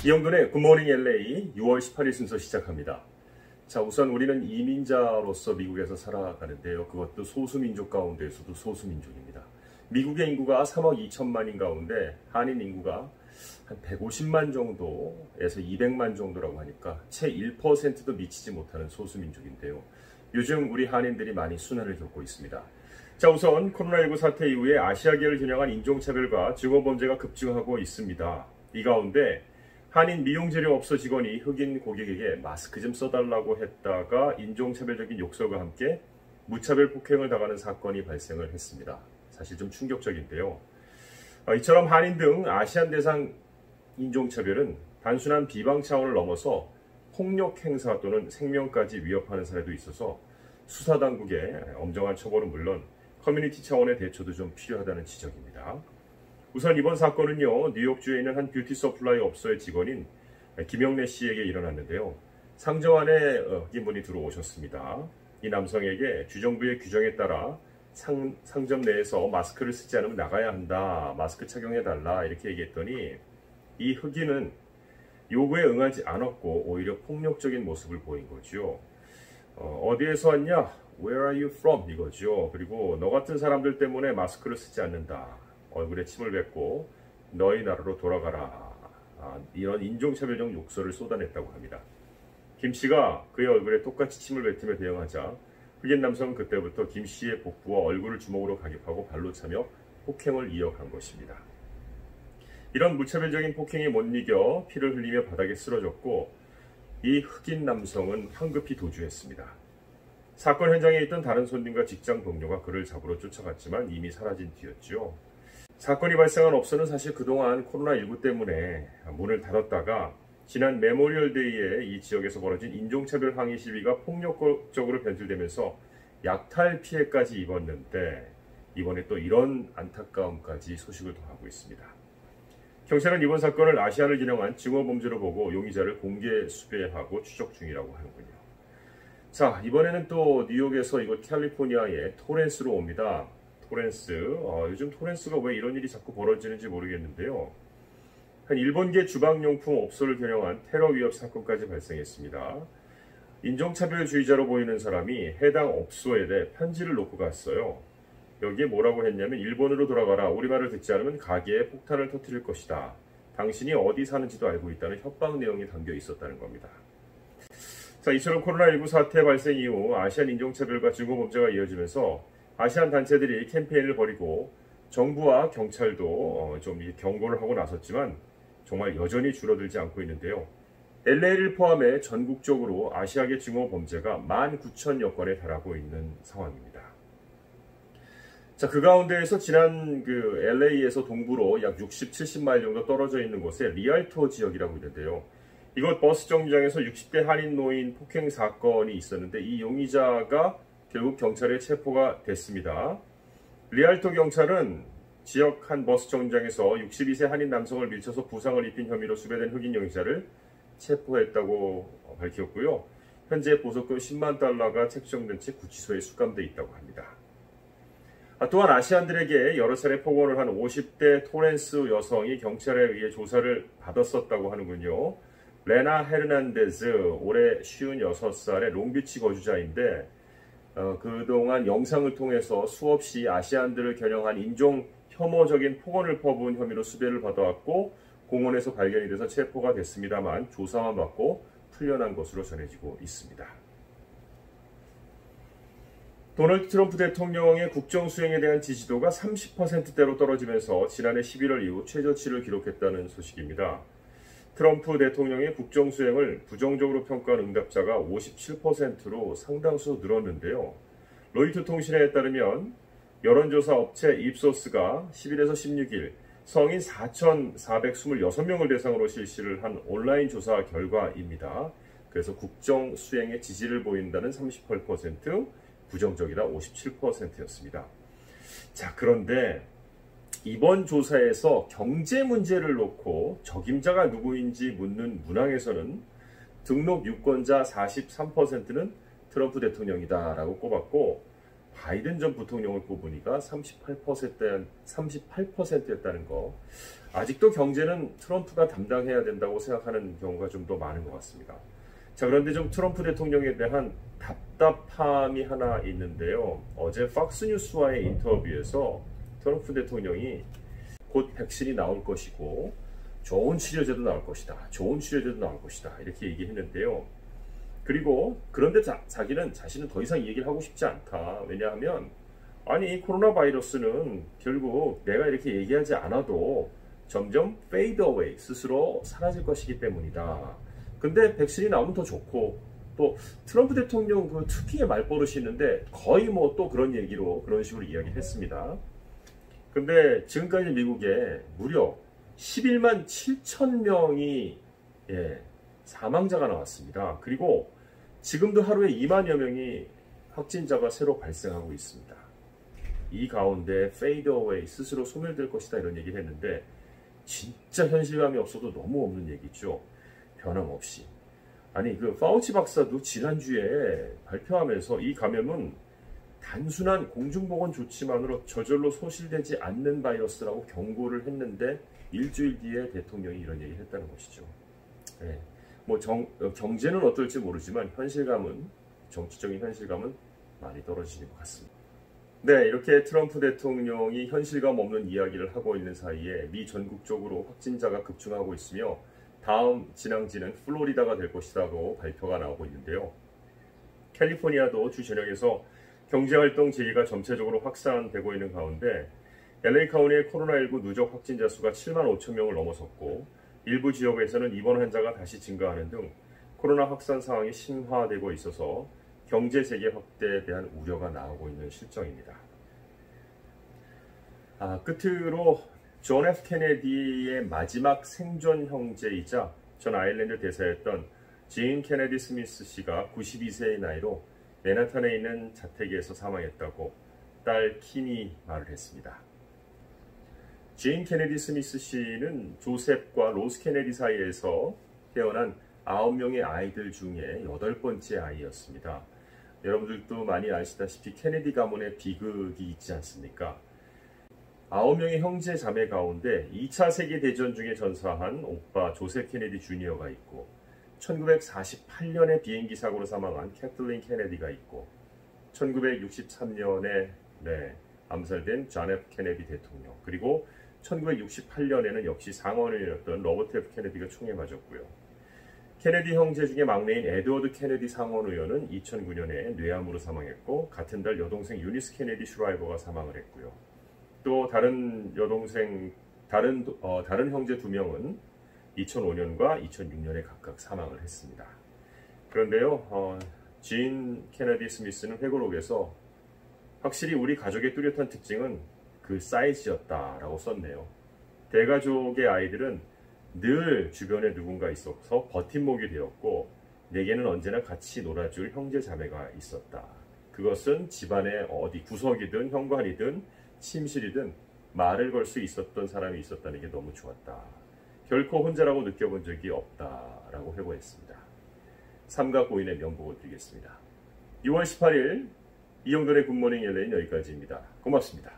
이영돈의 굿모닝 LA 6월 18일 순서 시작합니다. 자, 우선 우리는 이민자로서 미국에서 살아가는데요. 그것도 소수민족 가운데에서도 소수민족입니다. 미국의 인구가 3억 2천만인 가운데 한인 인구가 한 150만 정도에서 200만 정도라고 하니까 채 1%도 미치지 못하는 소수민족인데요. 요즘 우리 한인들이 많이 순환을 겪고 있습니다. 자, 우선 코로나19 사태 이후에 아시아계를 겨냥한 인종차별과 증오범죄가 급증하고 있습니다. 이 가운데 한인 미용재료업소 직원이 흑인 고객에게 마스크 좀 써달라고 했다가 인종차별적인 욕설과 함께 무차별 폭행을 당하는 사건이 발생을 했습니다. 사실 좀 충격적인데요. 이처럼 한인 등 아시안 대상 인종차별은 단순한 비방 차원을 넘어서 폭력 행사 또는 생명까지 위협하는 사례도 있어서 수사당국의 엄정한 처벌은 물론 커뮤니티 차원의 대처도 좀 필요하다는 지적입니다. 우선 이번 사건은요, 뉴욕주에 있는 한 뷰티 서플라이 업소의 직원인 김영래 씨에게 일어났는데요. 상점 안에 흑인분이 들어오셨습니다. 이 남성에게 주정부의 규정에 따라 상점 내에서 마스크를 쓰지 않으면 나가야 한다, 마스크 착용해달라 이렇게 얘기했더니 이 흑인은 요구에 응하지 않았고 오히려 폭력적인 모습을 보인 거죠. 어디에서 왔냐? Where are you from? 이거죠. 그리고 너 같은 사람들 때문에 마스크를 쓰지 않는다. 얼굴에 침을 뱉고 너희 나라로 돌아가라. 이런 인종차별적 욕설을 쏟아냈다고 합니다. 김 씨가 그의 얼굴에 똑같이 침을 뱉으며 대응하자 흑인 남성은 그때부터 김 씨의 복부와 얼굴을 주먹으로 가격하고 발로 차며 폭행을 이어간 것입니다. 이런 무차별적인 폭행에 못 이겨 피를 흘리며 바닥에 쓰러졌고 이 흑인 남성은 황급히 도주했습니다. 사건 현장에 있던 다른 손님과 직장 동료가 그를 잡으러 쫓아갔지만 이미 사라진 뒤였죠. 사건이 발생한 업소는 사실 그동안 코로나19 때문에 문을 닫았다가 지난 메모리얼데이에 이 지역에서 벌어진 인종차별 항의 시위가 폭력적으로 변질되면서 약탈 피해까지 입었는데 이번에 또 이런 안타까움까지 소식을 더하고 있습니다. 경찰은 이번 사건을 아시안을 겨냥한 증오범죄로 보고 용의자를 공개 수배하고 추적 중이라고 하는군요. 자, 이번에는 또 뉴욕에서 이곳 캘리포니아의 토렌스로 옵니다. 토렌스, 요즘 토렌스가 왜 이런 일이 자꾸 벌어지는지 모르겠는데요. 한 일본계 주방용품 업소를 겨냥한 테러 위협 사건까지 발생했습니다. 인종차별주의자로 보이는 사람이 해당 업소에 대해 편지를 놓고 갔어요. 여기에 뭐라고 했냐면 일본으로 돌아가라. 우리말을 듣지 않으면 가게에 폭탄을 터뜨릴 것이다. 당신이 어디 사는지도 알고 있다는 협박 내용이 담겨 있었다는 겁니다. 자, 이처럼 코로나19 사태 발생 이후 아시안 인종차별과 증오범죄가 이어지면서 아시안 단체들이 캠페인을 벌이고 정부와 경찰도 좀 경고를 하고 나섰지만 정말 여전히 줄어들지 않고 있는데요. LA를 포함해 전국적으로 아시아계 증오 범죄가 19,000여 건에 달하고 있는 상황입니다. 자, 그 가운데에서 지난 LA에서 동부로 약 60, 70마일 정도 떨어져 있는 곳에 리알토 지역이라고 있는데요. 이곳 버스 정류장에서 60대 한인 노인 폭행 사건이 있었는데 이 용의자가 결국 경찰에 체포가 됐습니다. 리알토 경찰은 지역 한 버스 정류장에서 62세 한인 남성을 밀쳐서 부상을 입힌 혐의로 수배된 흑인 용의자를 체포했다고 밝혔고요. 현재 보석금 10만 달러가 책정된 채 구치소에 수감돼 있다고 합니다. 또한 아시안들에게 여러 차례 폭언을 한 50대 토렌스 여성이 경찰에 의해 조사를 받았었다고 하는군요. 레나 헤르난데즈, 올해 56살의 롱비치 거주자인데 그동안 영상을 통해서 수없이 아시안들을 겨냥한 인종 혐오적인 폭언을 퍼부은 혐의로 수배를 받아왔고 공원에서 발견이 돼서 체포가 됐습니다만 조사만 받고 풀려난 것으로 전해지고 있습니다. 도널드 트럼프 대통령의 국정 수행에 대한 지지도가 30%대로 떨어지면서 지난해 11월 이후 최저치를 기록했다는 소식입니다. 트럼프 대통령의 국정 수행을 부정적으로 평가한 응답자가 57%로 상당수 늘었는데요. 로이터 통신에 따르면 여론조사 업체 입소스가 10일에서 16일 성인 4,426명을 대상으로 실시를 한 온라인 조사 결과입니다. 그래서 국정 수행에 지지를 보인다는 38%, 부정적이다 57%였습니다. 자, 그런데 이번 조사에서 경제 문제를 놓고 적임자가 누구인지 묻는 문항에서는 등록 유권자 43%는 트럼프 대통령이다 라고 꼽았고 바이든 전 부통령을 꼽으니까 38%였다는 거. 아직도 경제는 트럼프가 담당해야 된다고 생각하는 경우가 좀 더 많은 것 같습니다. 자, 그런데 좀 트럼프 대통령에 대한 답답함이 하나 있는데요. 어제 팍스뉴스와의 인터뷰에서 트럼프 대통령이 곧 백신이 나올 것이고 좋은 치료제도 나올 것이다. 좋은 치료제도 나올 것이다. 이렇게 얘기했는데요. 그리고 그런데 자신은 더 이상 이 얘기를 하고 싶지 않다. 왜냐하면 아니 코로나 바이러스는 결국 내가 이렇게 얘기하지 않아도 점점 fade away, 스스로 사라질 것이기 때문이다. 근데 백신이 나오면 더 좋고 또 트럼프 대통령 그 특유의 말버릇이 있는데 거의 뭐 또 그런 얘기로 그런 식으로 이야기를 했습니다. 근데 지금까지 미국에 무려 11만 7천 명이 사망자가 나왔습니다. 그리고 지금도 하루에 2만여 명이 확진자가 새로 발생하고 있습니다. 이 가운데 fade away, 스스로 소멸될 것이다 이런 얘기를 했는데 진짜 현실감이 없어도 너무 없는 얘기죠. 변함없이. 아니 그 파우치 박사도 지난주에 발표하면서 이 감염은 단순한 공중보건 조치만으로 저절로 소실되지 않는 바이러스라고 경고를 했는데 일주일 뒤에 대통령이 이런 얘기를 했다는 것이죠. 네. 뭐 경제는 어떨지 모르지만 현실감은, 정치적인 현실감은 많이 떨어지는 것 같습니다. 네, 이렇게 트럼프 대통령이 현실감 없는 이야기를 하고 있는 사이에 미 전국적으로 확진자가 급증하고 있으며 다음 진앙지는 플로리다가 될 것이라고 발표가 나오고 있는데요. 캘리포니아도 주 전역에서 경제활동 재개가 점차적으로 확산되고 있는 가운데 LA 카운티의 코로나19 누적 확진자 수가 7만 5천 명을 넘어섰고 일부 지역에서는 입원 환자가 다시 증가하는 등 코로나 확산 상황이 심화되고 있어서 경제 재개 확대에 대한 우려가 나오고 있는 실정입니다. 끝으로 존 F 케네디의 마지막 생존 형제이자 전 아일랜드 대사였던 진 케네디 스미스 씨가 92세의 나이로 맨하탄에 있는 자택에서 사망했다고 딸 킴이 말을 했습니다. 진 케네디 스미스 씨는 조셉과 로스 케네디 사이에서 태어난 9명의 아이들 중에 8번째 아이였습니다. 여러분들도 많이 아시다시피 케네디 가문의 비극이 있지 않습니까? 9명의 형제 자매 가운데 2차 세계대전 중에 전사한 오빠 조셉 케네디 주니어가 있고 1948년에 비행기 사고로 사망한 캐틀린 케네디가 있고 1963년에 암살된 존 F 케네디 대통령, 그리고 1968년에는 역시 상원의원이었던 로버트 F 케네디가 총에 맞았고요. 케네디 형제 중에 막내인 에드워드 케네디 상원의원은 2009년에 뇌암으로 사망했고 같은 달 여동생 유니스 케네디 슈라이버가 사망을 했고요. 또 다른 형제 2명은 2005년과 2006년에 각각 사망을 했습니다. 그런데요, 진 케네디 스미스는 회고록에서 확실히 우리 가족의 뚜렷한 특징은 그 사이즈였다라고 썼네요. 대가족의 아이들은 늘 주변에 누군가 있어서 버팀목이 되었고 내게는 언제나 같이 놀아줄 형제 자매가 있었다. 그것은 집안의 어디 구석이든 현관이든 침실이든 말을 걸 수 있었던 사람이 있었다는 게 너무 좋았다. 결코 혼자라고 느껴본 적이 없다라고 회고했습니다. 삼가 고인의 명복을 드리겠습니다. 6월 18일 이영돈의 굿모닝 LA는 여기까지입니다. 고맙습니다.